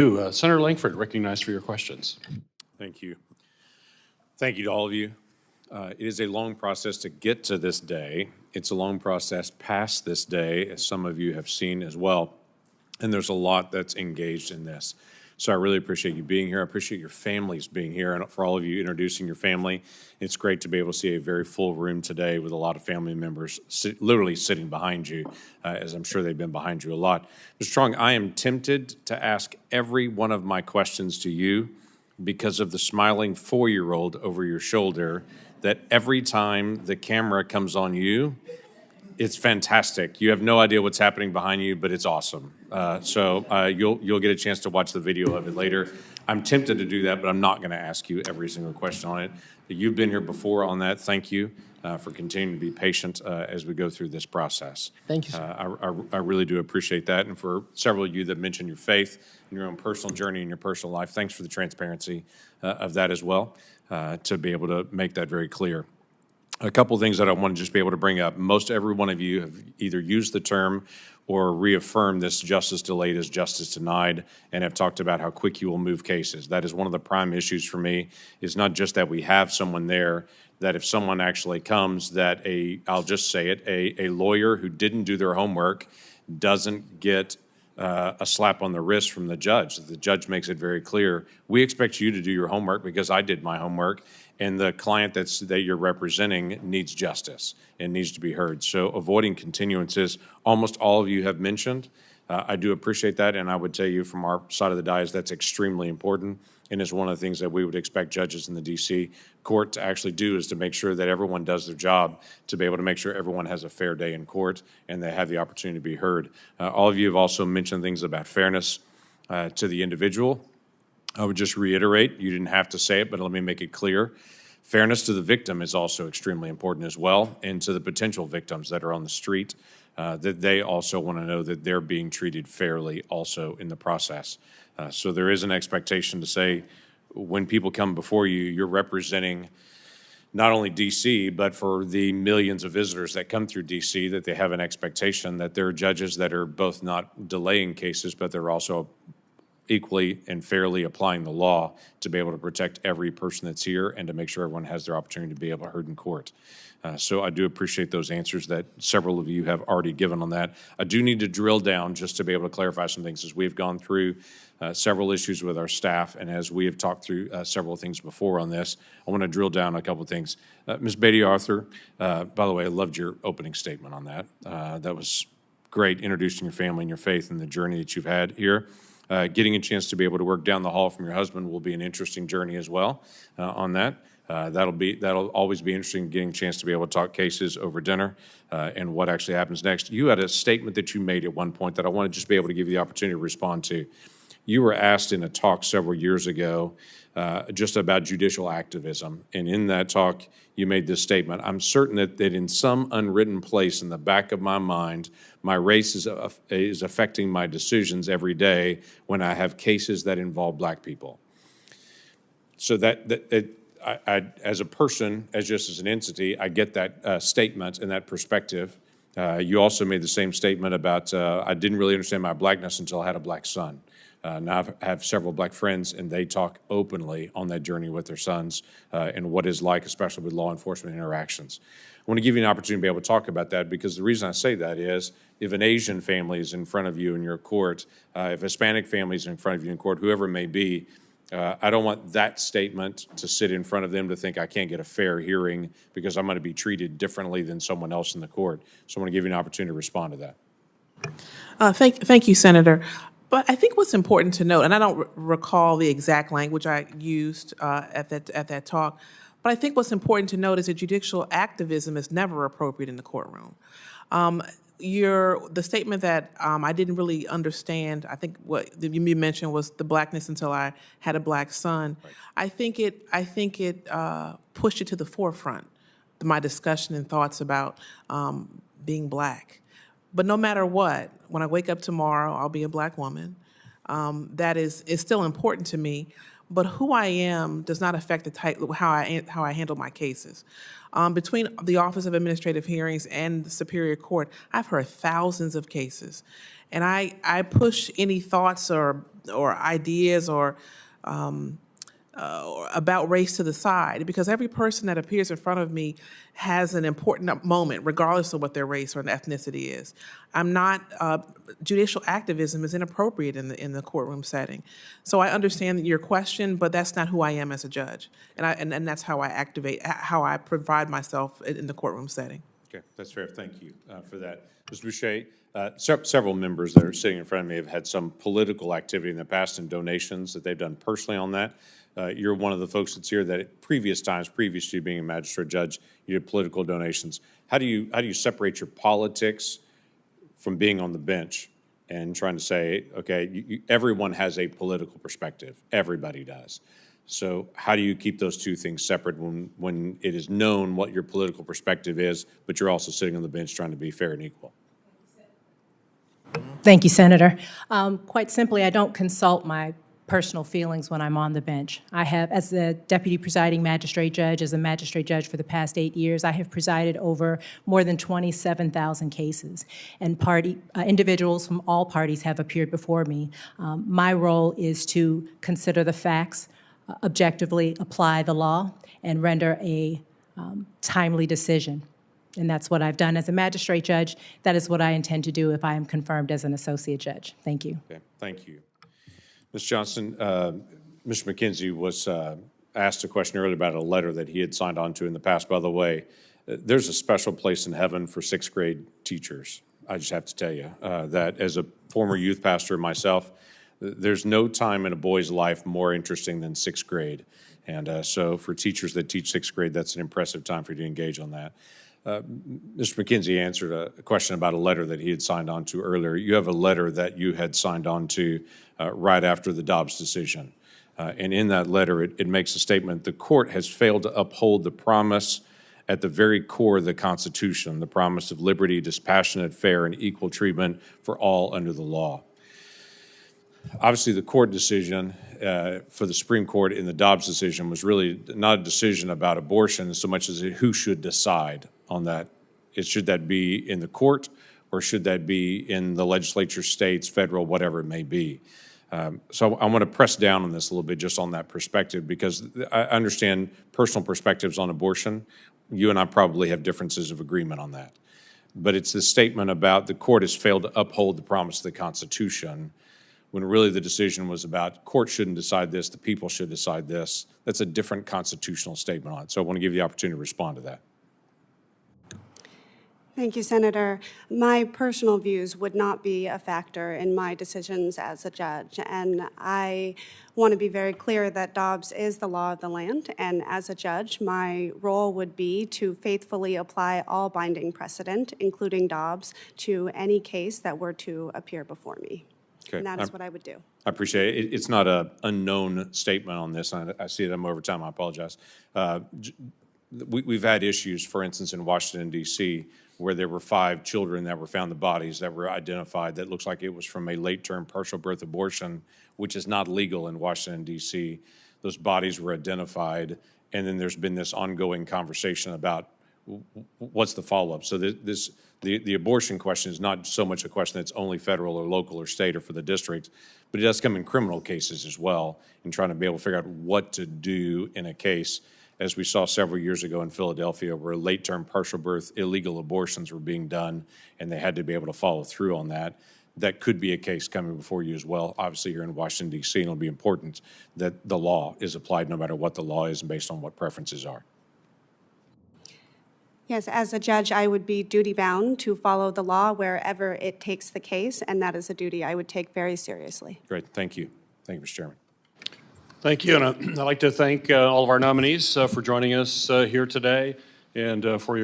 Senator Lankford, recognized for your questions. Thank you. Thank you to all of you. It is a long process to get to this day. It's a long process past this day, as some of you have seen as well. And there's a lot that's engaged in this. So I really appreciate you being here. I appreciate your families being here, and for all of you introducing your family. It's great to be able to see a very full room today with a lot of family members literally sitting behind you, as I'm sure they've been behind you a lot. Mr. Strong, I am tempted to ask every one of my questions to you because of the smiling 4-year-old over your shoulder, that every time the camera comes on you, it's fantastic. You have no idea what's happening behind you, but it's awesome. You'll get a chance to watch the video of it later. I'm tempted to do that, but I'm not going to ask you every single question on it. You've been here before on that. Thank you for continuing to be patient as we go through this process. Thank you, sir. I really do appreciate that. And for several of you that mentioned your faith and your own personal journey and your personal life, thanks for the transparency of that as well, to be able to make that very clear. A couple of things that I want to just be able to bring up. Most every one of you have either used the term or reaffirmed this justice delayed is justice denied, and have talked about how quick you will move cases. That is one of the prime issues for me, is not just that we have someone there, that if someone actually comes, that I'll just say it, a lawyer who didn't do their homework doesn't get a slap on the wrist from the judge. The judge makes it very clear, we expect you to do your homework because I did my homework, and the client that you're representing needs justice and needs to be heard. So avoiding continuances, almost all of you have mentioned. I do appreciate that, and I would tell you from our side of the dais that's extremely important, and is one of the things that we would expect judges in the D.C. court to actually do, is to make sure that everyone does their job, to be able to make sure everyone has a fair day in court and they have the opportunity to be heard. All of you have also mentioned things about fairness to the individual. I would just reiterate, you didn't have to say it, but let me make it clear. Fairness to the victim is also extremely important as well, and to the potential victims that are on the street, that they also want to know that they're being treated fairly also in the process. So there is an expectation to say, when people come before you, you're representing not only D.C., but for the millions of visitors that come through D.C., that they have an expectation that there are judges that are both not delaying cases, but they're also equally and fairly applying the law to be able to protect every person that's here and to make sure everyone has their opportunity to be able to heard in court. So I do appreciate those answers that several of you have already given on that. I do need to drill down just to be able to clarify some things as we've gone through several issues with our staff, and as we have talked through several things before on this, I want to drill down a couple of things. Ms. Beatty Arthur, by the way, I loved your opening statement on that. That was great, introducing your family and your faith and the journey that you've had here. Getting a chance to be able to work down the hall from your husband will be an interesting journey as well on that. That'll always be interesting, getting a chance to be able to talk cases over dinner and what actually happens next. You had a statement that you made at one point that I want to just be able to give you the opportunity to respond to. You were asked in a talk several years ago just about judicial activism, and in that talk you made this statement: I'm certain that in some unwritten place in the back of my mind, my race is affecting my decisions every day when I have cases that involve black people. So I, as a person, as just as an entity, I get that statement and that perspective. You also made the same statement about I didn't really understand my blackness until I had a black son. Now I have several black friends, and they talk openly on that journey with their sons and what it's like, especially with law enforcement interactions. I want to give you an opportunity to be able to talk about that, because the reason I say that is, if an Asian family is in front of you in your court, if a Hispanic family is in front of you in court, whoever it may be, I don't want that statement to sit in front of them to think I can't get a fair hearing because I'm going to be treated differently than someone else in the court. So I want to give you an opportunity to respond to that. Thank you, Senator. But I think what's important to note, and I don't recall the exact language I used at that talk, but I think what's important to note is that judicial activism is never appropriate in the courtroom. The statement that I didn't really understand, I think what you mentioned was the blackness until I had a black son. Right. I think it pushed it to the forefront, my discussion and thoughts about being black. But no matter what, when I wake up tomorrow, I'll be a black woman. That is still important to me. but who I am does not affect the type how I handle my cases. Between the Office of Administrative Hearings and the Superior Court, I've heard thousands of cases, and I push any thoughts or ideas or about race to the side, because every person that appears in front of me has an important moment, regardless of what their race or ethnicity is. I'm not, judicial activism is inappropriate in the courtroom setting. So I understand your question, but that's not who I am as a judge. And that's how how I provide myself in the courtroom setting. Okay, that's fair. Thank you for that. Mr. Boucher, several members that are sitting in front of me have had some political activity in the past and donations that they've done personally on that. You're one of the folks that's here that at previous times, previous to you being a magistrate judge, you did political donations. How do you separate your politics from being on the bench and trying to say, okay, everyone has a political perspective. Everybody does. So how do you keep those two things separate when it is known what your political perspective is, but you're also sitting on the bench trying to be fair and equal? Thank you, Senator. Quite simply, I don't consult my personal feelings when I'm on the bench. I have, as the deputy presiding magistrate judge, as a magistrate judge for the past 8 years, I have presided over more than 27,000 cases, and individuals from all parties have appeared before me. My role is to consider the facts, objectively apply the law, and render a timely decision. And that's what I've done as a magistrate judge. That is what I intend to do if I am confirmed as an associate judge. Thank you. Okay, thank you. Ms. Johnson, Mr. McKenzie was asked a question earlier about a letter that he had signed on to in the past. By the way, there's a special place in heaven for sixth grade teachers. I just have to tell you that as a former youth pastor myself, there's no time in a boy's life more interesting than sixth grade. And so for teachers that teach sixth grade, that's an impressive time for you to engage on that. Mr. McKenzie answered a question about a letter that he had signed on to earlier. You have a letter that you had signed on to right after the Dobbs decision. And in that letter, it makes a statement: the court has failed to uphold the promise at the very core of the Constitution, the promise of liberty, dispassionate, fair, and equal treatment for all under the law. Obviously, the court decision for the Supreme Court in the Dobbs decision was really not a decision about abortion so much as who should decide on that. Should that be in the court, or should that be in the legislature, states, federal, whatever it may be? So I want to press down on this a little bit, just on that perspective, because I understand personal perspectives on abortion. You and I probably have differences of agreement on that. But it's the statement about the court has failed to uphold the promise of the Constitution, when really the decision was about court shouldn't decide this, the people should decide this. That's a different constitutional statement on it. So I want to give you the opportunity to respond to that. Thank you, Senator. My personal views would not be a factor in my decisions as a judge, and I want to be very clear that Dobbs is the law of the land, and as a judge, my role would be to faithfully apply all binding precedent, including Dobbs, to any case that were to appear before me. Okay. And that is what I would do. I appreciate it. It's not an unknown statement on this. I see them over time. I apologize. We've had issues, for instance, in Washington, D.C., where there were 5 children that were found, the bodies that were identified, that looks like it was from a late-term partial birth abortion, which is not legal in Washington, D.C. Those bodies were identified, and then there's been this ongoing conversation about what's the follow-up. So the abortion question is not so much a question that's only federal or local or state or for the district, but it does come in criminal cases as well, in trying to be able to figure out what to do in a case, as we saw several years ago in Philadelphia, where late-term partial birth illegal abortions were being done, and they had to be able to follow through on that. That could be a case coming before you as well. Obviously, you're in Washington, D.C., and it'll be important that the law is applied no matter what the law is and based on what preferences are. Yes, as a judge, I would be duty-bound to follow the law wherever it takes the case, and that is a duty I would take very seriously. Great. Thank you. Thank you, Mr. Chairman. Thank you, and I'd like to thank all of our nominees for joining us here today and for your